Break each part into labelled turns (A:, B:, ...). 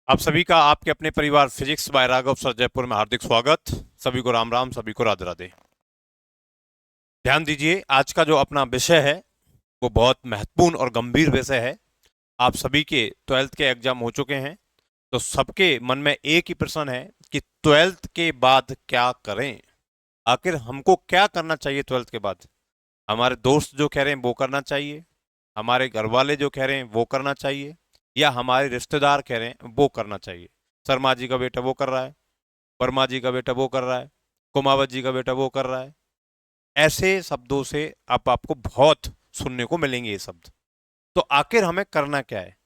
A: आप सभी का आपके अपने परिवार physics bye Raghav sir Jaipur में हार्दिक स्वागत। सभी को राम राम, सभी को राधे राधे। ध्यान दीजिए, आज का जो अपना विषय है वो बहुत महत्वपूर्ण और गंभीर विषय है। आप सभी के ट्वेल्थ के एग्जाम हो चुके हैं, तो सबके मन में एक ही प्रश्न है कि ट्वेल्थ के बाद क्या करें। आखिर हमको क्या करना चाहिए ट्वेल्थ के बाद। हमारे दोस्त जो कह रहे हैं वो करना चाहिए, हमारे घर वाले जो कह रहे हैं वो करना चाहिए, या हमारे रिश्तेदार कह रहे हैं वो करना चाहिए। शर्मा जी का बेटा वो कर रहा है, वर्मा जी का बेटा वो कर रहा है, कुमावत जी का बेटा वो कर रहा है। ऐसे शब्दों से अब आपको बहुत सुनने को मिलेंगे ये शब्द। तो आखिर हमें करना क्या है।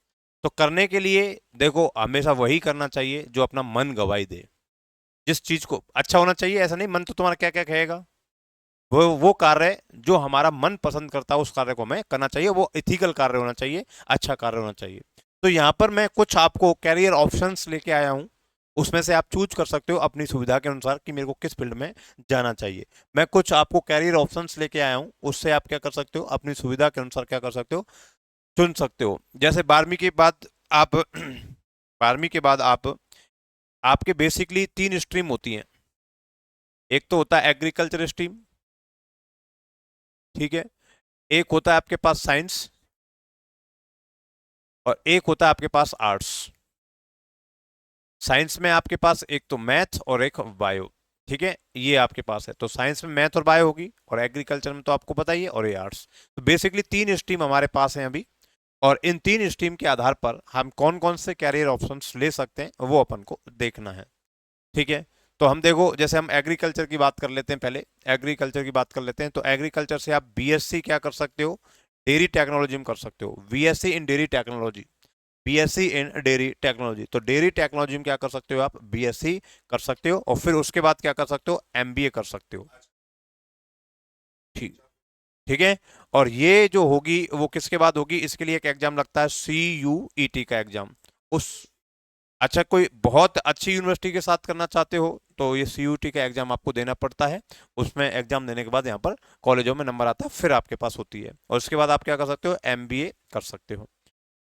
A: तो करने के लिए देखो, हमेशा वही करना चाहिए जो अपना मन गवाही दे। जिस चीज को अच्छा होना चाहिए, ऐसा नहीं मन तो तुम्हारा क्या क्या कहेगा। वो कार्य जो हमारा मन पसंद करता है उस कार्य को हमें करना चाहिए। वो इथिकल कार्य होना चाहिए, अच्छा कार्य होना चाहिए। तो यहाँ पर मैं कुछ आपको कैरियर ऑप्शंस लेके आया हूँ। उसमें से आप चूज कर सकते हो अपनी सुविधा के अनुसार कि मेरे को किस फील्ड में जाना चाहिए। मैं कुछ आपको कैरियर ऑप्शंस लेके आया हूँ, उससे आप क्या कर सकते हो, अपनी सुविधा के अनुसार क्या कर सकते हो, चुन सकते हो। जैसे 12वीं के बाद आप 12वीं के बाद आप आपके बेसिकली 3 स्ट्रीम होती हैं। एक तो होता है एग्रीकल्चर स्ट्रीम, ठीक है। एक होता है आपके पास साइंस, और एक होता है आपके पास आर्ट्स। साइंस में आपके पास एक तो मैथ और एक बायो, ठीक है, ये आपके पास है। तो साइंस में मैथ और बायो होगी, और एग्रीकल्चर में तो आपको पता ही है, और ये आर्ट्स। तो बेसिकली 3 स्ट्रीम हमारे पास हैं अभी। और इन 3 स्ट्रीम के आधार पर हम कौन कौन से कैरियर ऑप्शंस ले सकते हैं वो अपन को देखना है, ठीक है। तो हम देखो, जैसे हम एग्रीकल्चर की बात कर लेते हैं, पहले एग्रीकल्चर की बात कर लेते हैं। तो एग्रीकल्चर से आप बीएससी क्या कर सकते हो, डेयरी टेक्नोलॉजी में कर सकते हो, BSc in dairy technology, BSc in dairy technology. तो डेयरी टेक्नोलॉजी में क्या कर सकते हो आप, बीएससी कर सकते हो, और फिर उसके बाद क्या कर सकते हो, एमबीए कर सकते हो। ठीक, ठीक है। और ये जो होगी वो किसके बाद होगी, इसके लिए एक एग्जाम लगता है CUET का एग्जाम। उस अच्छा, कोई बहुत अच्छी यूनिवर्सिटी के साथ करना चाहते हो तो ये CUT का एग्जाम आपको देना पड़ता है। उसमें एग्जाम देने के बाद यहाँ पर कॉलेजों में नंबर आता है, फिर आपके पास होती है। और उसके बाद आप क्या कर सकते हो, एमबीए कर सकते हो।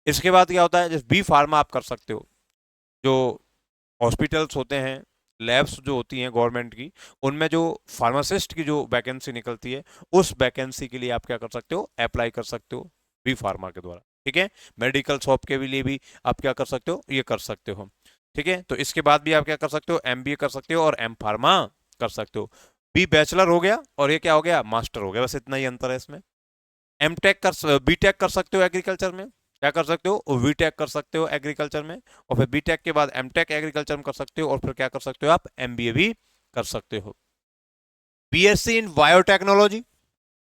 A: इसके बाद क्या होता है, जैसे बी फार्मा आप कर सकते हो। जो हॉस्पिटल्स होते हैं, लैब्स जो होती हैं गवर्नमेंट की, उनमें जो फार्मासिस्ट की जो वैकेंसी निकलती है, उस वैकेंसी के लिए आप क्या कर सकते हो, अप्लाई कर सकते हो बी फार्मा के द्वारा, ठीक है। मेडिकल शॉप के लिए भी आप क्या कर सकते हो, ये कर सकते हो, ठीक है। तो इसके बाद भी आप क्या कर सकते हो, एमबीए कर सकते हो और एम फार्मा कर सकते हो। बी बैचलर हो गया और ये क्या हो गया, मास्टर हो गया। बस इतना ही अंतर है इसमें। एम टेक कर, बी टेक कर सकते हो एग्रीकल्चर में, क्या कर सकते हो, वी टेक कर सकते हो एग्रीकल्चर में, और फिर बी टेक के बाद एम टेक एग्रीकल्चर में कर सकते हो, और फिर क्या कर सकते हो, आप एमबीए भी कर सकते हो। BSc in biotechnology,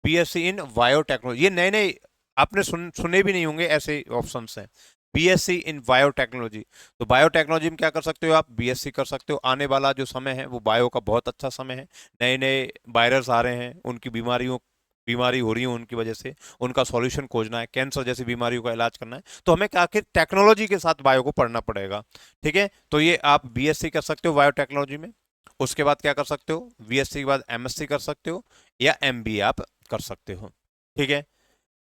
A: BSc in biotechnology, ये नए नए आपने सुने भी नहीं होंगे ऐसे ऑप्शंस हैं। BSc in biotechnology. तो बायोटेक्नोलॉजी में क्या कर सकते हो, आप बीएससी कर सकते हो। आने वाला जो समय है वो बायो का बहुत अच्छा समय है। नए नए वायरस आ रहे हैं, उनकी बीमारी हो रही है, उनकी वजह से उनका सॉल्यूशन खोजना है, कैंसर जैसी बीमारियों का इलाज करना है, तो हमें आखिर टेक्नोलॉजी के साथ बायो को पढ़ना पड़ेगा, ठीक है। तो ये आप बीएससी कर सकते हो बायोटेक्नोलॉजी में। उसके बाद क्या कर सकते हो, बीएससी के बाद एमएससी कर सकते हो, या एमबीए आप कर सकते हो, ठीक है।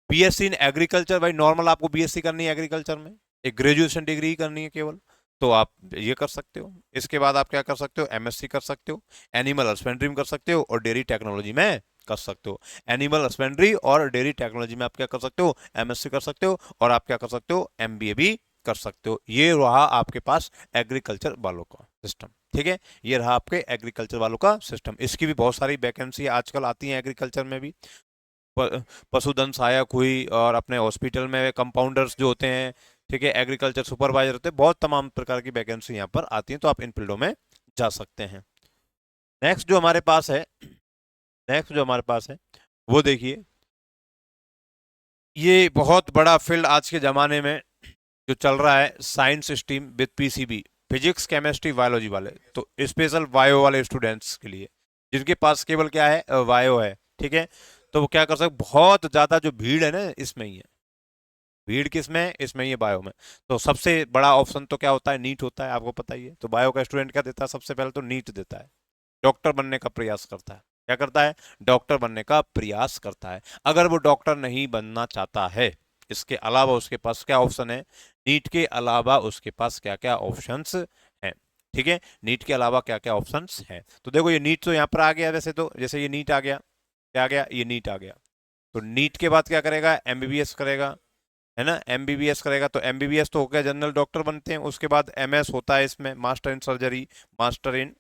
A: बीएससी इन एग्रीकल्चर, भाई नॉर्मल आपको बीएससी करनी है एग्रीकल्चर में, एक ग्रेजुएशन डिग्री ही करनी है केवल, तो आप ये कर सकते हो। इसके बाद आप क्या कर सकते हो, एमएससी कर सकते हो, एनिमल हस्बेंड्री में कर सकते हो, और डेयरी टेक्नोलॉजी में कर सकते हो। एनिमल हस्बेंड्री और डेयरी टेक्नोलॉजी में आप क्या कर सकते हो, एमएससी कर सकते हो, और आप क्या कर सकते हो, एमबीए भी कर सकते हो। ये रहा आपके पास एग्रीकल्चर वालों का सिस्टम, ठीक है। ये रहा आपके एग्रीकल्चर वालों का सिस्टम। इसकी भी बहुत सारी वैकेंसी आजकल आती हैं एग्रीकल्चर में भी। पशुधन सहायक हुई, और अपने हॉस्पिटल में कंपाउंडर्स जो होते हैं, ठीक है, एग्रीकल्चर सुपरवाइजर होते हैं, बहुत तमाम प्रकार की वैकेंसी यहाँ पर आती हैं। तो आप इन फील्डों में जा सकते हैं। नेक्स्ट जो हमारे पास है नेक्स्ट जो हमारे पास है वो देखिए, ये बहुत बड़ा फील्ड आज के ज़माने में जो चल रहा है, science stream with PCB, physics chemistry biology वाले। तो स्पेशल बायो वाले स्टूडेंट्स के लिए, जिनके पास केवल क्या है, बायो है, ठीक है। तो वो क्या कर सकते, बहुत ज़्यादा जो भीड़ है ना इसमें ही है। भीड़ किस में है, इसमें, ये बायो में। तो सबसे बड़ा ऑप्शन तो क्या होता है, नीट होता है, आपको पता ही है। तो बायो का स्टूडेंट क्या देता है, सबसे पहले तो नीट देता है, डॉक्टर बनने का प्रयास करता है। क्या करता है, डॉक्टर बनने का प्रयास करता है। अगर वो डॉक्टर नहीं बनना चाहता है, इसके अलावा उसके पास क्या ऑप्शन है, नीट के अलावा उसके पास क्या क्या ऑप्शंस हैं। ठीक है, नीट के अलावा क्या क्या ऑप्शंस हैं। तो देखो ये नीट तो यहाँ पर आ गया, वैसे तो जैसे ये नीट आ गया, क्या आ गया, ये नीट आ गया। तो नीट के बाद क्या करेगा, एमबीबीएस करेगा, है ना, एमबीबीएस करेगा। तो एमबीबीएस तो हो गया, जनरल डॉक्टर बनते हैं। उसके बाद एमएस होता है इसमें, master in surgery, master in,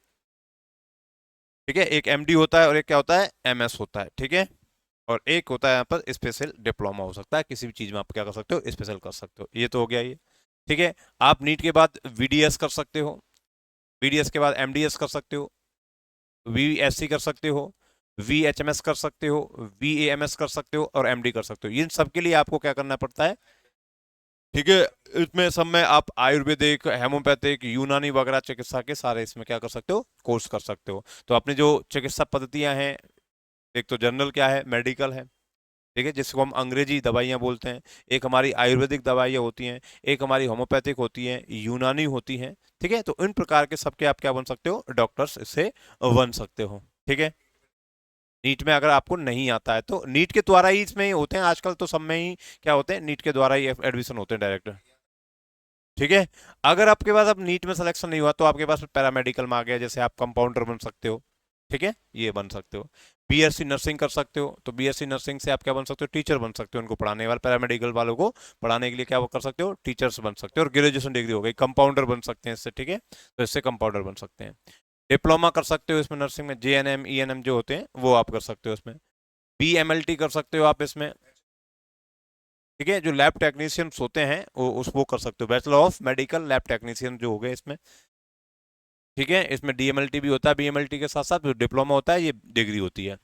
A: ठीक है, एक एमडी होता है और एक क्या होता है, एमएस होता है। ठीक है, और एक होता है यहाँ पर स्पेशल डिप्लोमा, हो सकता है किसी भी चीज में आप क्या कर सकते हो, स्पेशल कर सकते हो। ये तो हो गया ये। ठीक है, आप नीट के बाद वीडीएस कर सकते हो, वीडीएस के बाद एमडीएस कर सकते हो, वीएससी कर सकते हो, वीएचएमएस कर सकते हो, वीएएमएस कर सकते हो और एमडी कर सकते हो। इन सब के लिए आपको क्या करना पड़ता है, ठीक है, इसमें सब में आप आयुर्वेदिक, हेमोपैथिक, यूनानी वगैरह चिकित्सा के सारे इसमें क्या कर सकते हो, कोर्स कर सकते हो। तो अपनी जो चिकित्सा पद्धतियां हैं, एक तो जनरल क्या है, मेडिकल है, ठीक है, जिसको हम अंग्रेजी दवाइयाँ बोलते हैं, एक हमारी आयुर्वेदिक दवाइयाँ होती हैं, एक हमारी होम्योपैथिक होती हैं, यूनानी होती हैं। ठीक है, तो इन प्रकार के सबके आप क्या बन सकते हो, डॉक्टर्स इससे बन सकते हो। ठीक है, नीट में अगर आपको नहीं आता है तो नीट के द्वारा ही इसमें होते हैं, आजकल तो सब में ही क्या होते हैं, नीट के द्वारा ही एडमिशन होते हैं डायरेक्ट। ठीक है, अगर आपके पास अब नीट में सिलेक्शन नहीं हुआ तो आपके पास पैरामेडिकल में आ गया, जैसे आप कंपाउंडर बन सकते हो। ठीक है, ये बन सकते हो। बीएससी नर्सिंग कर सकते हो, तो बीएससी नर्सिंग से आप क्या बन सकते हो, टीचर बन सकते हो, उनको पढ़ाने वाले पैरामेडिकल वालों को पढ़ाने के लिए क्या कर सकते हो, टीचर्स बन सकते हो। और ग्रेजुएशन डिग्री हो गई, कंपाउंडर बन सकते हैं इससे। ठीक है, तो इससे कंपाउंडर बन सकते हैं। डिप्लोमा कर सकते हो इसमें नर्सिंग में, जेएनएम ईएनएम जो होते हैं वो आप कर सकते हो इसमें। बीएमएलटी कर सकते हो आप इसमें। ठीक है, जो लैब टेक्नीशियंस होते हैं वो कर सकते हो, bachelor of medical lab technician जो हो गए इसमें। ठीक है, इसमें डीएमएलटी भी होता है, बीएमएलटी के साथ साथ जो डिप्लोमा होता है ये डिग्री होती है।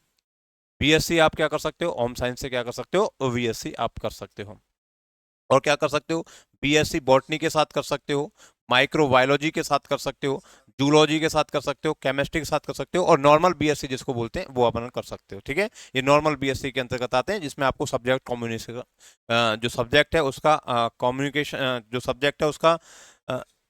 A: बीएससी आप क्या कर सकते हो, होम साइंस से क्या कर सकते हो, बीएससी आप कर सकते हो। और क्या कर सकते हो, बीएससी बॉटनी के साथ कर सकते हो, माइक्रोबायोलॉजी के साथ कर सकते हो, जूलॉजी के साथ कर सकते हो, केमिस्ट्री के साथ कर सकते हो, और नॉर्मल बीएससी जिसको बोलते हैं वो अपन कर सकते हो। ठीक है, ये नॉर्मल बीएससी के अंतर्गत आते हैं, जिसमें आपको सब्जेक्ट कम्युनिकेशन, जो सब्जेक्ट है उसका कम्युनिकेशन, जो सब्जेक्ट है उसका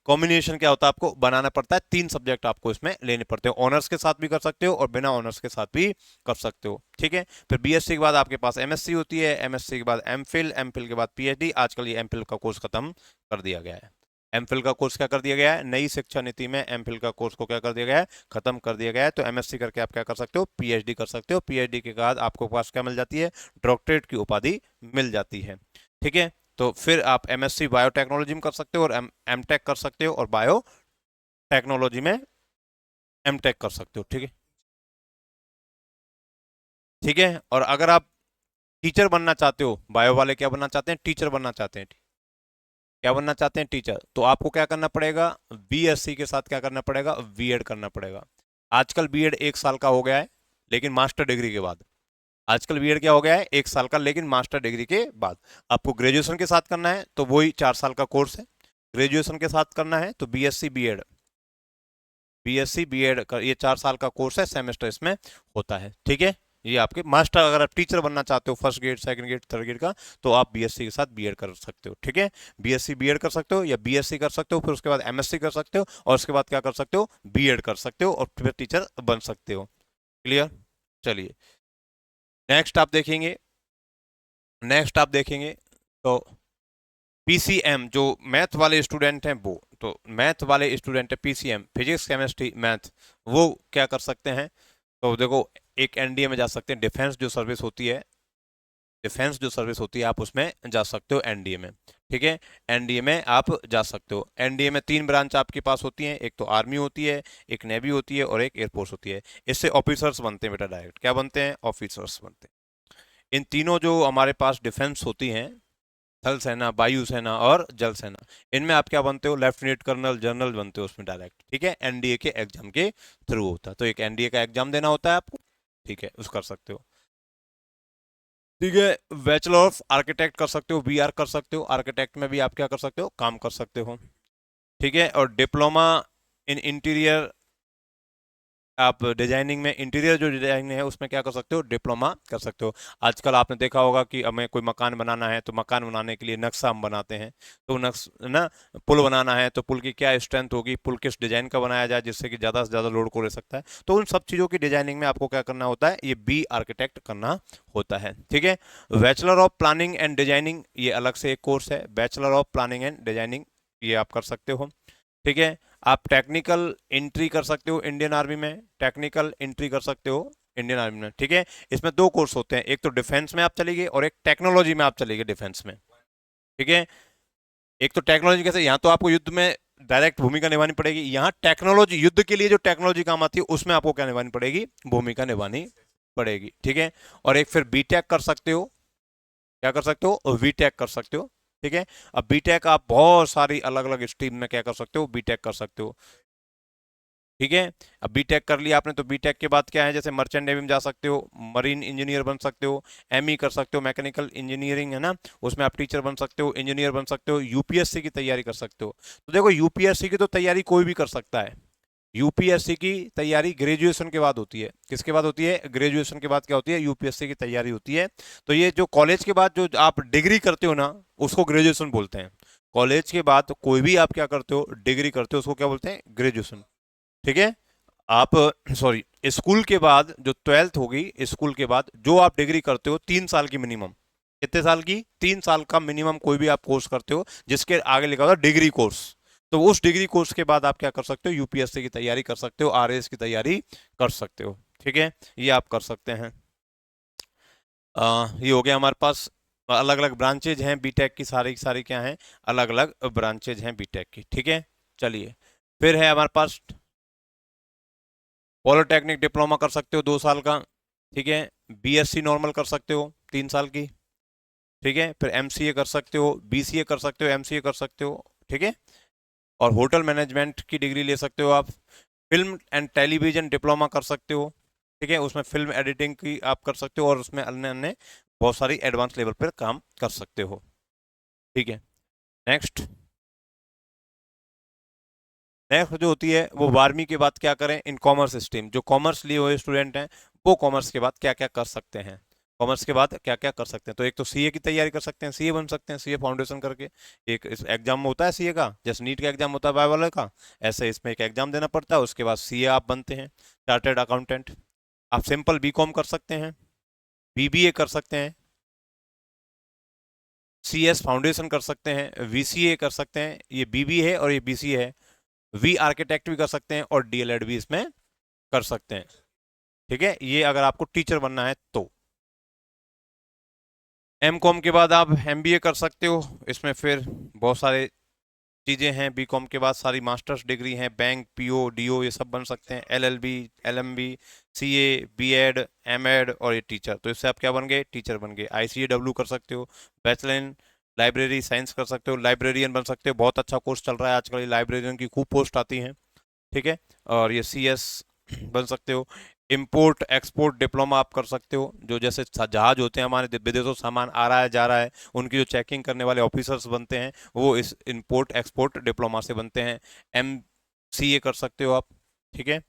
A: कॉम्बिनेशन क्या होता है, आपको बनाना पड़ता है। 3 सब्जेक्ट आपको इसमें लेने पड़ते हो, ऑनर्स के साथ भी कर सकते हो और बिना ऑनर्स के साथ भी कर सकते हो। ठीक है, फिर बीएससी के बाद आपके पास एमएससी होती है, एमएससी के बाद एमफिल, एमफिल के बाद पीएचडी। आजकल ये एमफिल का कोर्स खत्म कर दिया गया है। एमफिल का कोर्स क्या कर दिया गया है, नई शिक्षा नीति में एमफिल का कोर्स को क्या कर दिया गया है, खत्म कर दिया गया है। तो एमएससी करके आप क्या कर सकते हो, पीएचडी कर सकते हो। पीएचडी के बाद आपको पास क्या मिल जाती है, डॉक्टरेट की उपाधि मिल जाती है। ठीक है, तो फिर आप एमएससी बायोटेक्नोलॉजी में कर सकते हो और एमटेक कर सकते हो, और बायो टेक्नोलॉजी में एमटेक कर सकते हो। ठीक है, ठीक है, और अगर आप टीचर बनना चाहते हो, बायो वाले क्या बनना चाहते हैं, टीचर बनना चाहते हैं, क्या बनना चाहते हैं, टीचर, तो आपको क्या करना पड़ेगा, बीएससी के साथ क्या करना पड़ेगा, बीएड करना पड़ेगा। आजकल बीएड 1 साल का हो गया है, लेकिन मास्टर डिग्री के बाद। आजकल बीएड क्या हो गया है, 1 साल का, लेकिन मास्टर डिग्री के बाद। आपको ग्रेजुएशन के साथ करना है तो वही 4 साल का कोर्स है। ग्रेजुएशन के साथ करना है तो बीएससी बीएड, बीएससी बीएड का ये 4 साल का कोर्स है, सेमेस्टर इसमें होता है। ठीक है, ये आपके मास्टर, अगर आप टीचर बनना चाहते हो first grade, second grade, third grade का, तो आप बीएससी के साथ बीएड कर सकते हो। ठीक है, बीएससी बीएड कर सकते हो या बीएससी कर सकते हो, फिर उसके बाद एमएससी कर सकते हो, और उसके बाद क्या कर सकते हो, बीएड कर सकते हो, और फिर टीचर बन सकते हो। क्लियर, चलिए नेक्स्ट आप देखेंगे, नेक्स्ट आप देखेंगे तो पीसीएम, जो मैथ वाले स्टूडेंट हैं वो, तो मैथ वाले स्टूडेंट है पीसीएम, फिजिक्स केमिस्ट्री मैथ, वो क्या कर सकते हैं, तो देखो एक एनडीए में जा सकते हैं, डिफेंस जो सर्विस होती है, डिफेंस जो सर्विस होती है आप उसमें जा सकते हो एनडीए में। ठीक है, एनडीए में आप जा सकते हो। एनडीए में 3 ब्रांच आपके पास होती हैं, एक तो आर्मी होती है, एक नेवी होती है और एक एयरफोर्स होती है। इससे ऑफिसर्स बनते हैं बेटा, डायरेक्ट क्या बनते हैं, ऑफिसर्स बनते हैं। इन तीनों जो हमारे पास डिफेंस होती हैं, थल सेना, वायु सेना और जल सेना, इनमें आप क्या बनते हो, लेफ्टिनेंट कर्नल, जनरल बनते हो उसमें डायरेक्ट। ठीक है, एनडीए के एग्जाम के थ्रू होता है, तो एक एनडीए का एग्जाम देना होता है आपको। ठीक है, उस कर सकते हो। ठीक है, बैचलर ऑफ आर्किटेक्ट कर सकते हो, बीआर कर सकते हो, आर्किटेक्ट में भी आप क्या कर सकते हो, काम कर सकते हो। ठीक है, और डिप्लोमा इन इंटीरियर आप डिजाइनिंग में इंटीरियर जो डिजाइनिंग है उसमें क्या कर सकते हो, डिप्लोमा कर सकते हो। आजकल आपने देखा होगा कि हमें कोई मकान बनाना है तो मकान बनाने के लिए नक्शा हम बनाते हैं, तो ना पुल बनाना है तो पुल की क्या स्ट्रेंथ होगी, पुल किस डिजाइन का बनाया जाए जिससे कि ज़्यादा से ज़्यादा लोड को ले सकता है, तो उन सब चीज़ों की डिजाइनिंग में आपको क्या करना होता है, ये बी आर्किटेक्ट करना होता है। ठीक है, bachelor of planning and designing ये अलग से एक कोर्स है, bachelor of planning and designing ये आप कर सकते हो। ठीक है, आप टेक्निकल एंट्री कर सकते हो इंडियन आर्मी में, टेक्निकल एंट्री कर सकते हो इंडियन आर्मी में। ठीक है, इसमें दो कोर्स होते हैं, एक तो डिफेंस में आप चले गए और एक टेक्नोलॉजी में आप चले गए डिफेंस में। ठीक है, एक तो टेक्नोलॉजी कैसे, यहाँ तो आपको युद्ध में डायरेक्ट भूमिका निभानी पड़ेगी, यहाँ टेक्नोलॉजी युद्ध के लिए जो टेक्नोलॉजी काम आती है उसमें आपको क्या निभानी पड़ेगी, भूमिका निभानी पड़ेगी। ठीक है, और एक फिर बीटेक कर सकते हो, क्या कर सकते हो, बीटेक कर सकते हो। ठीक है, अब बीटेक आप बहुत सारी अलग अलग स्ट्रीम में क्या कर सकते हो, बीटेक कर सकते हो। ठीक है, अब बीटेक कर लिया आपने तो बीटेक के बाद क्या है, जैसे मर्चेंट नेवी में जा सकते हो, मरीन इंजीनियर बन सकते हो, एमई कर सकते हो, मैकेनिकल इंजीनियरिंग है ना, उसमें आप टीचर बन सकते हो, इंजीनियर बन सकते हो, यूपीएससी की तैयारी कर सकते हो। तो देखो यूपीएससी की तो तैयारी कोई भी कर सकता है, यूपीएससी की तैयारी ग्रेजुएशन के बाद होती है, किसके बाद होती है, ग्रेजुएशन के बाद क्या होती है, यूपीएससी की तैयारी होती है। तो ये जो कॉलेज के बाद जो आप डिग्री करते हो ना उसको ग्रेजुएशन बोलते हैं, कॉलेज के बाद कोई भी आप क्या करते हो, डिग्री करते हो, उसको क्या बोलते हैं, ग्रेजुएशन। ठीक है, आप सॉरी, स्कूल के बाद जो ट्वेल्थ होगी, स्कूल के बाद जो आप डिग्री करते हो 3 साल की मिनिमम, कितने साल की, 3 साल का मिनिमम कोई भी आप कोर्स करते हो जिसके आगे लिखा होता है डिग्री कोर्स, तो उस डिग्री कोर्स के बाद आप क्या कर सकते हो, यूपीएससी की तैयारी कर सकते हो, आरएएस की तैयारी कर सकते हो। ठीक है, ये आप कर सकते हैं। ये हो गया हमारे पास, अलग अलग ब्रांचेज हैं बीटेक की, सारी की सारी क्या हैं, अलग अलग ब्रांचेज हैं बीटेक की। ठीक है, चलिए फिर है हमारे पास पॉलिटेक्निक डिप्लोमा कर सकते हो 2 साल का। ठीक है, बीएससी नॉर्मल कर सकते हो 3 साल की। ठीक है, फिर एमसीए कर सकते हो, बीसीए कर सकते हो, एमसीए कर सकते हो। ठीक है, और होटल मैनेजमेंट की डिग्री ले सकते हो आप, फिल्म एंड टेलीविजन डिप्लोमा कर सकते हो। ठीक है, उसमें फिल्म एडिटिंग की आप कर सकते हो और उसमें अन्य अन्य बहुत सारी एडवांस लेवल पर काम कर सकते हो। ठीक है, नेक्स्ट, नेक्स्ट जो होती है वो 12वीं के बाद क्या करें, इन कॉमर्स स्ट्रीम, जो कॉमर्स लिए हुए स्टूडेंट हैं वो कॉमर्स के बाद क्या क्या कर सकते हैं, कॉमर्स के बाद क्या क्या कर सकते हैं, तो एक तो सीए की तैयारी कर सकते हैं, सीए बन सकते हैं, सीए फाउंडेशन करके, एक एग्जाम होता है सीए का, जैसे नीट का एग्जाम होता है बाय वाले का, ऐसे इसमें एक एग्जाम देना पड़ता है, उसके बाद सीए आप बनते हैं, चार्टर्ड अकाउंटेंट। आप सिंपल बीकॉम कर सकते हैं, बीबीए कर सकते हैं, सीएस फाउंडेशन कर सकते हैं, वीसीए कर सकते हैं, ये बीबी है और ये बीसी है, वी आर्किटेक्ट भी कर सकते हैं और डीएलएड भी इसमें कर सकते हैं। ठीक है, ये अगर आपको टीचर बनना है तो। एम कॉम के बाद आप एमबीए कर सकते हो, इसमें फिर बहुत सारे चीज़ें हैं, बी कॉम के बाद सारी मास्टर्स डिग्री हैं, बैंक, पीओ, डीओ ये सब बन सकते हैं, LLB, LMB, CA, BEd, MEd और ये टीचर, तो इससे आप क्या बन गए, टीचर बन गए। आईसीएडब्ल्यू कर सकते हो, बैचलर इन लाइब्रेरी साइंस कर सकते हो, लाइब्रेरियन बन सकते हो, बहुत अच्छा कोर्स चल रहा है आजकल, लाइब्रेरियन की खूब पोस्ट आती हैं। ठीक है, और ये सीएस बन सकते हो। इंपोर्ट एक्सपोर्ट डिप्लोमा आप कर सकते हो, जो जैसे जहाज होते हैं हमारे विदेशों से सामान आ रहा है जा रहा है, उनकी जो चेकिंग करने वाले ऑफिसर्स बनते हैं वो इस इंपोर्ट एक्सपोर्ट डिप्लोमा से बनते हैं। एम सी ए कर सकते हो आप। ठीक है,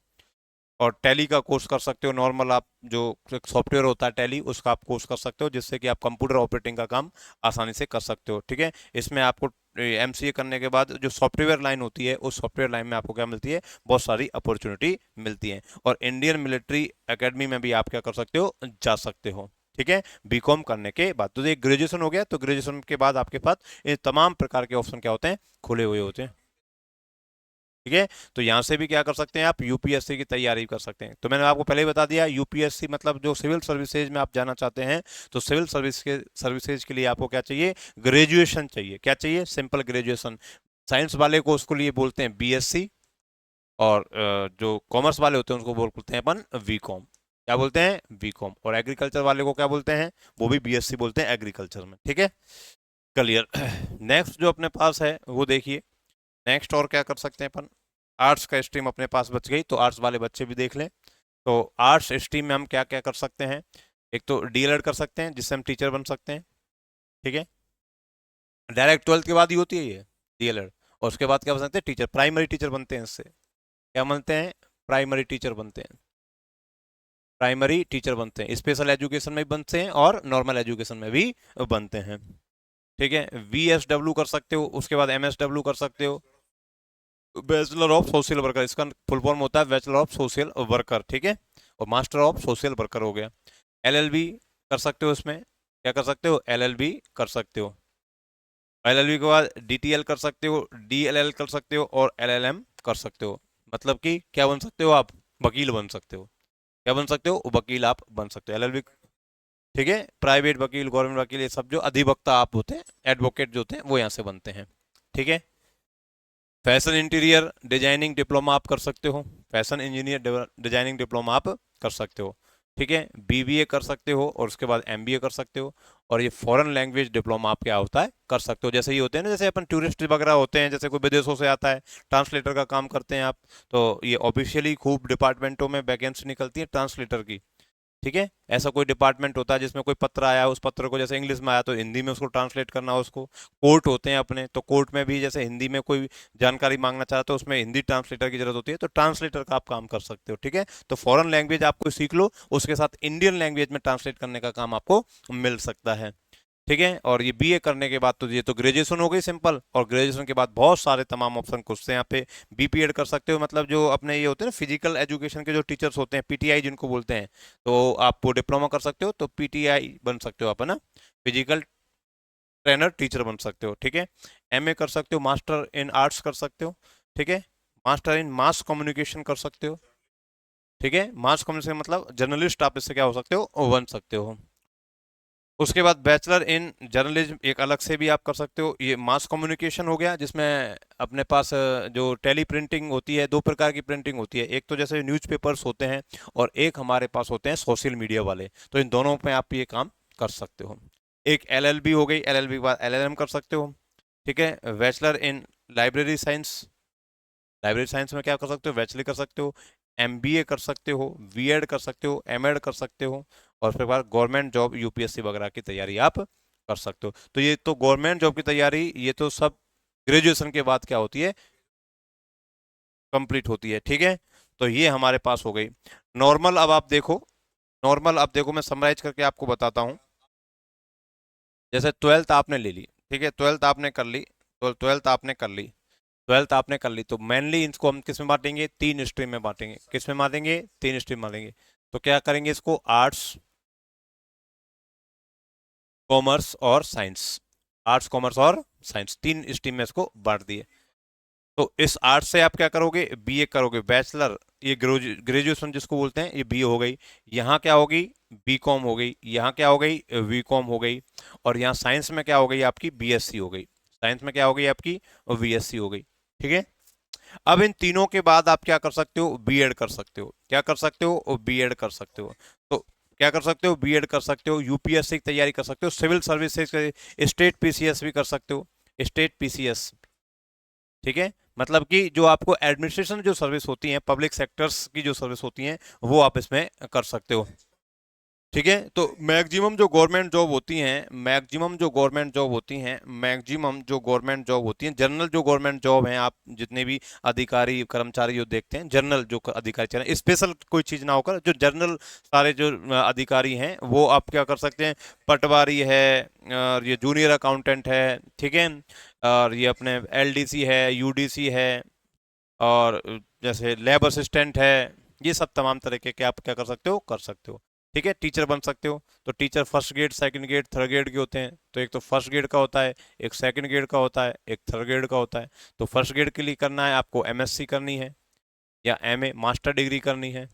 A: और टैली का कोर्स कर सकते हो, नॉर्मल आप जो एक सॉफ्टवेयर होता है टैली उसका आप कोर्स कर सकते हो, जिससे कि आप कंप्यूटर ऑपरेटिंग का काम आसानी से कर सकते हो। ठीक है, इसमें आपको एमसीए करने के बाद जो सॉफ्टवेयर लाइन होती है उस सॉफ्टवेयर लाइन में आपको क्या मिलती है, बहुत सारी अपॉर्चुनिटी मिलती है, और इंडियन मिलिट्री एकेडमी में भी आप क्या कर सकते हो, जा सकते हो। ठीक है, बीकॉम करने के बाद तो ये ग्रेजुएशन हो गया, तो ग्रेजुएशन के बाद आपके पास ये तमाम प्रकार के ऑप्शन क्या होते हैं, खुले हुए होते हैं। ठीक है, तो यहां से भी क्या कर सकते हैं, आप यूपीएससी की तैयारी कर सकते हैं। तो मैंने आपको पहले ही बता दिया, यूपीएससी मतलब जो सिविल सर्विसेज में आप जाना चाहते हैं, तो सिविल सर्विसेज के लिए आपको क्या चाहिए, ग्रेजुएशन चाहिए। क्या चाहिए, सिंपल ग्रेजुएशन। साइंस वाले को उसको लिए बोलते हैं बीएससी, और जो कॉमर्स वाले होते हैं उनको बोलते हैं अपन बीकॉम। क्या बोलते हैं, बीकॉम। और एग्रीकल्चर वाले को क्या बोलते हैं, वो भी बीएससी बोलते हैं एग्रीकल्चर में। ठीक है, क्लियर। नेक्स्ट जो अपने पास है वो देखिए, नेक्स्ट और क्या कर सकते हैं अपन, आर्ट्स का स्ट्रीम अपने पास बच गई, तो आर्ट्स वाले बच्चे भी देख लें। तो आर्ट्स स्ट्रीम में हम क्या क्या कर सकते हैं, एक तो डीएलएड कर सकते हैं जिससे हम टीचर बन सकते हैं। ठीक है, डायरेक्ट 12th के बाद ही होती है ये डीएलएड, और उसके बाद क्या बन सकते हैं, टीचर, प्राइमरी टीचर बनते हैं इससे, क्या बनते हैं, प्राइमरी टीचर बनते हैं। प्राइमरी टीचर बनते हैं, स्पेशल एजुकेशन में भी बनते हैं और नॉर्मल एजुकेशन में भी बनते हैं। ठीक है, VSW कर सकते हो, उसके बाद MSW कर सकते हो, बैचलर ऑफ सोशल वर्कर, इसका फुल फॉर्म होता है बैचलर ऑफ सोशल वर्कर। ठीक है, और मास्टर ऑफ सोशल वर्कर हो गया। LLB कर सकते हो, इसमें क्या कर सकते हो, LLB कर सकते हो। LLB के बाद DTL कर सकते हो, DLL कर सकते हो और LLM कर सकते हो। मतलब कि क्या बन सकते हो आप, वकील बन सकते हो। क्या बन सकते हो, वकील आप बन सकते हो LLB। ठीक है, प्राइवेट वकील, गवर्नमेंट वकील, ये सब जो अधिवक्ता आप होते हैं, एडवोकेट जो होते हैं, वो यहाँ से बनते हैं। ठीक है, फैशन इंटीरियर डिजाइनिंग डिप्लोमा आप कर सकते हो, फैशन इंजीनियर डिजाइनिंग डिप्लोमा आप कर सकते हो। ठीक है, BBA कर सकते हो और उसके बाद MBA कर सकते हो। और ये फॉरेन लैंग्वेज डिप्लोमा आप क्या होता है, कर सकते हो। जैसे ये होते हैं ना, जैसे अपन टूरिस्ट वगैरह होते हैं, जैसे कोई विदेशों से आता है, ट्रांसलेटर का काम करते हैं आप, तो ये ऑफिशियली खूब डिपार्टमेंटों में वैकेंसी निकलती है ट्रांसलेटर की। ठीक है, ऐसा कोई डिपार्टमेंट होता है जिसमें कोई पत्र आया, उस पत्र को जैसे इंग्लिश में आया तो हिंदी में उसको ट्रांसलेट करना हो उसको। कोर्ट होते हैं अपने, तो कोर्ट में भी जैसे हिंदी में कोई जानकारी मांगना चाहते हो, उसमें हिंदी ट्रांसलेटर की जरूरत होती है, तो ट्रांसलेटर का आप काम कर सकते हो। ठीक है, तो फॉरेन लैंग्वेज आपको सीख लो, उसके साथ इंडियन लैंग्वेज में ट्रांसलेट करने का काम आपको मिल सकता है। ठीक है, और ये BA करने के बाद तो ये तो ग्रेजुएशन हो गई सिंपल, और ग्रेजुएशन के बाद बहुत सारे तमाम ऑप्शन खुजते हैं यहाँ पे। BPED कर सकते हो, मतलब जो अपने ये होते हैं ना फिजिकल एजुकेशन के जो टीचर्स होते हैं, PTI जिनको बोलते हैं, तो आप वो डिप्लोमा कर सकते हो, तो PTI बन सकते हो आप, है ना, फिजिकल ट्रेनर टीचर बन सकते हो। ठीक है, MA कर सकते हो, मास्टर इन आर्ट्स कर सकते हो। ठीक है, मास्टर इन मास कम्युनिकेशन कर सकते हो। ठीक है, मास कम्युनिकेशन मतलब जर्नलिस्ट आप इससे क्या हो सकते हो, बन सकते हो। उसके बाद बैचलर इन जर्नलिज्म एक अलग से भी आप कर सकते हो। ये मास कम्युनिकेशन हो गया, जिसमें अपने पास जो टेली प्रिंटिंग होती है, दो प्रकार की प्रिंटिंग होती है, एक तो जैसे न्यूज़पेपर्स होते हैं और एक हमारे पास होते हैं सोशल मीडिया वाले, तो इन दोनों में आप ये काम कर सकते हो। एक LLB हो गई, LLB के बाद LLM कर सकते हो। ठीक है, bachelor in library science, library science में क्या कर सकते हो, बैचलर कर सकते हो। MBA कर सकते हो, B.Ed कर सकते हो, M.Ed कर सकते हो। और फिर बाद गवर्नमेंट जॉब UPSC वगैरह की तैयारी आप कर सकते हो। तो ये तो गवर्नमेंट जॉब की तैयारी, ये तो सब ग्रेजुएशन के बाद क्या होती है, कंप्लीट होती है। ठीक है, तो ये हमारे पास हो गई नॉर्मल। अब आप देखो, नॉर्मल अब देखो, मैं समराइज करके आपको बताता हूँ। जैसे 12th आपने ले ली, ठीक है, 12th आपने कर ली, तो 12th आपने कर ली, 12th आपने कर ली, तो मेनली इनको हम किस में बांटेंगे, 3 स्ट्रीम में बांटेंगे। किस में बांटेंगे, 3 स्ट्रीम में बांटेंगे। तो क्या करेंगे इसको, आर्ट्स, कॉमर्स और साइंस, आर्ट्स कॉमर्स और साइंस, 3 स्ट्रीम में इसको बांट दिए। तो इस आर्ट्स से आप क्या करोगे, BA करोगे, बैचलर, ये ग्रेजुएशन जिसको बोलते हैं, ये BA हो गई। यहाँ क्या होगी, BCom हो गई। यहाँ क्या हो गई, VCom हो गई। और यहाँ साइंस में क्या हो गई आपकी, BSc हो गई। साइंस में क्या हो गई आपकी, BSc हो गई। ठीक है, अब इन तीनों के बाद आप क्या कर सकते हो, B.Ed कर सकते हो। क्या कर सकते हो, B.Ed कर सकते हो। तो क्या कर सकते हो, B.Ed कर सकते हो, UPSC की तैयारी कर सकते हो, सिविल सर्विसेज, स्टेट PCS भी कर सकते हो, स्टेट PCS। ठीक है, मतलब कि जो आपको एडमिनिस्ट्रेशन जो सर्विस होती है, पब्लिक सेक्टर्स की जो सर्विस होती हैं, वो आप इसमें कर सकते हो। ठीक है, तो मैक्सिमम जो गवर्नमेंट जॉब होती हैं, मैक्सिमम जो गवर्नमेंट जॉब होती हैं, मैक्सिमम जो गवर्नमेंट जॉब होती हैं, जनरल जो गवर्नमेंट जॉब हैं, आप जितने भी अधिकारी कर्मचारी जो देखते हैं, जनरल जो अधिकारी चले, स्पेशल कोई चीज़ ना होकर जो जनरल सारे जो अधिकारी हैं, वो आप क्या कर सकते हैं, पटवारी है, और ये जूनियर अकाउंटेंट है। ठीक है, और ये अपने LDC है, UDC है, और जैसे लैब असिस्टेंट है, ये सब तमाम तरीके के आप क्या कर सकते हो, कर सकते हो। ठीक है, टीचर बन सकते हो। तो teacher first grade, second grade, third grade के होते हैं। तो एक तो फर्स्ट ग्रेड का होता है, एक सेकंड ग्रेड का होता है, एक थर्ड ग्रेड का होता है। तो फर्स्ट ग्रेड के लिए करना है आपको MSc करनी है, या MA मास्टर डिग्री करनी है।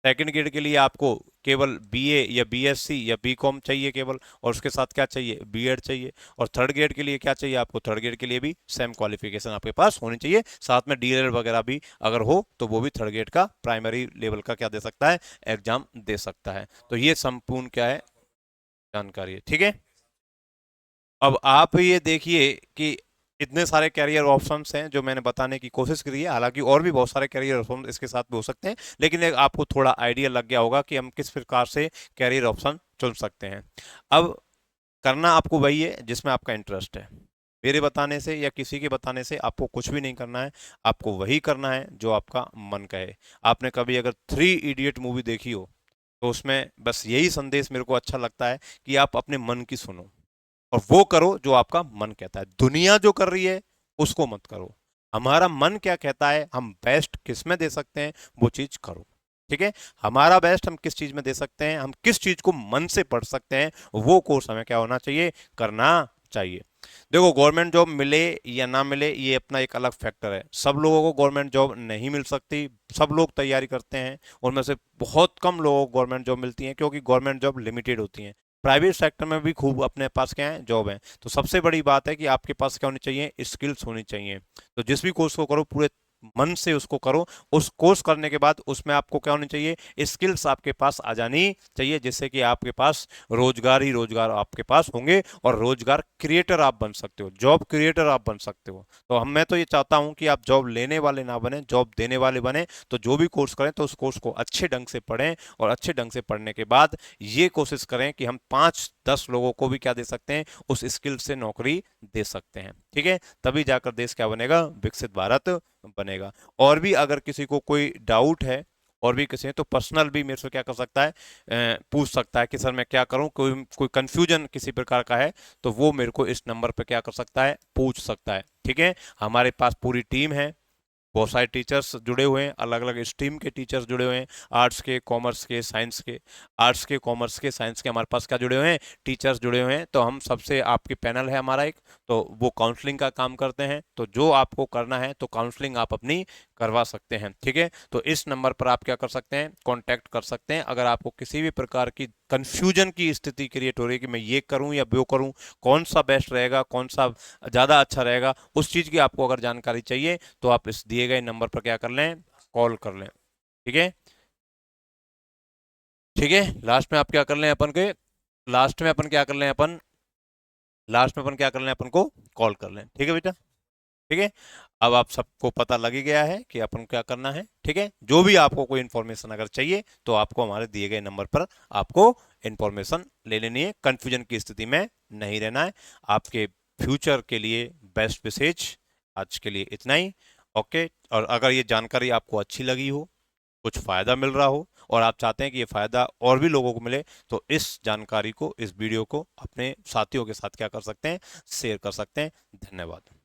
A: सेकंड ग्रेड के लिए आपको केवल BA या BSc या BCom चाहिए केवल, और उसके साथ क्या चाहिए, B.Ed चाहिए। और थर्ड ग्रेड के लिए क्या चाहिए आपको, थर्ड ग्रेड के लिए भी सेम क्वालिफिकेशन आपके पास होनी चाहिए, साथ में DLED वगैरह भी अगर हो तो वो भी थर्ड ग्रेड का प्राइमरी लेवल का क्या दे सकता है, एग्जाम दे सकता है। तो ये संपूर्ण क्या है, जानकारी है। ठीक है, अब आप ये देखिए कि इतने सारे कैरियर ऑप्शंस हैं जो मैंने बताने की कोशिश करी है, हालांकि और भी बहुत सारे कैरियर ऑप्शन इसके साथ भी हो सकते हैं, लेकिन एक आपको थोड़ा आइडिया लग गया होगा कि हम किस प्रकार से कैरियर ऑप्शन चुन सकते हैं। अब करना आपको वही है जिसमें आपका इंटरेस्ट है। मेरे बताने से या किसी के बताने से आपको कुछ भी नहीं करना है, आपको वही करना है जो आपका मन कहे। आपने कभी अगर 3 इडियट मूवी देखी हो, तो उसमें बस यही संदेश मेरे को अच्छा लगता है कि आप अपने मन की सुनो और वो करो जो आपका मन कहता है। दुनिया जो कर रही है उसको मत करो। हमारा मन क्या कहता है, हम बेस्ट किस में दे सकते हैं, वो चीज करो। ठीक है, हमारा बेस्ट हम किस चीज में दे सकते हैं, हम किस चीज को मन से पढ़ सकते हैं, वो कोर्स हमें क्या होना चाहिए, करना चाहिए। देखो, गवर्नमेंट जॉब मिले या ना मिले ये अपना एक अलग फैक्टर है। सब लोगों को गवर्नमेंट जॉब नहीं मिल सकती, सब लोग तैयारी करते हैं, उनमें से बहुत कम लोगों को गवर्नमेंट जॉब मिलती है, क्योंकि गवर्नमेंट जॉब लिमिटेड होती हैं। प्राइवेट सेक्टर में भी खूब अपने पास क्या है, जॉब है। तो सबसे बड़ी बात है कि आपके पास क्या होनी चाहिए, स्किल्स होनी चाहिए। तो जिस भी कोर्स को करो पूरे मन से उसको करो। उस कोर्स करने के बाद उसमें आपको क्या होनी चाहिए, स्किल्स आपके पास आ जानी चाहिए, जिससे कि आपके पास रोजगार ही रोजगार आपके पास होंगे और रोजगार क्रिएटर आप बन सकते हो, जॉब क्रिएटर आप बन सकते हो। तो मैं तो ये चाहता हूं कि आप जॉब लेने वाले ना बने, जॉब देने वाले बने। तो जो भी कोर्स करें तो उस कोर्स को अच्छे ढंग से पढ़ें, और अच्छे ढंग से पढ़ने के बाद ये कोशिश करें कि हम 5-10 लोगों को भी क्या दे सकते हैं, उस स्किल से नौकरी दे सकते हैं। ठीक है, तभी जाकर देश क्या बनेगा, विकसित भारत बनेगा। और भी अगर किसी को कोई डाउट है, और भी किसी है, तो पर्सनल भी मेरे से क्या कर सकता है, पूछ सकता है कि सर मैं क्या करूं, कोई कोई कंफ्यूजन किसी प्रकार का है तो वो मेरे को इस नंबर पे क्या कर सकता है, पूछ सकता है। ठीक है, हमारे पास पूरी टीम है, बहुत सारे टीचर्स जुड़े हुए हैं, अलग अलग स्ट्रीम के टीचर्स जुड़े हुए हैं, आर्ट्स के, कॉमर्स के, साइंस के। आर्ट्स के, कॉमर्स के, साइंस के हमारे पास क्या जुड़े हुए हैं, टीचर्स जुड़े हुए हैं। तो हम सबसे, आपके पैनल है हमारा एक, तो वो काउंसलिंग का काम करते हैं। तो जो आपको करना है तो काउंसलिंग आप अपनी करवा सकते हैं। ठीक है, तो इस नंबर पर आप क्या कर सकते हैं, कांटेक्ट कर सकते हैं। अगर आपको किसी भी प्रकार की कंफ्यूजन की स्थिति क्रिएट हो रही है कि मैं ये करूं या वो करूं, कौन सा बेस्ट रहेगा, कौन सा ज़्यादा अच्छा रहेगा, उस चीज़ की आपको अगर जानकारी चाहिए तो आप इस दिए गए नंबर पर क्या कर लें, कॉल कर लें। ठीक है, ठीक है, लास्ट में आप क्या कर लें, अपन के लास्ट में अपन क्या कर लें, अपन लास्ट में अपन क्या कर लें, अपन को कॉल कर लें। ठीक है बेटा, ठीक है। अब आप सबको पता लग ही गया है कि अपन को क्या करना है। ठीक है, जो भी आपको कोई इन्फॉर्मेशन अगर चाहिए तो आपको हमारे दिए गए नंबर पर आपको इन्फॉर्मेशन ले लेनी है, कंफ्यूजन की स्थिति में नहीं रहना है। आपके फ्यूचर के लिए बेस्ट विशेष। आज के लिए इतना ही। ओके, और अगर ये जानकारी आपको अच्छी लगी हो, कुछ फायदा मिल रहा हो, और आप चाहते हैं कि ये फायदा और भी लोगों को मिले, तो इस जानकारी को, इस वीडियो को अपने साथियों के साथ क्या कर सकते हैं, शेयर कर सकते हैं। धन्यवाद।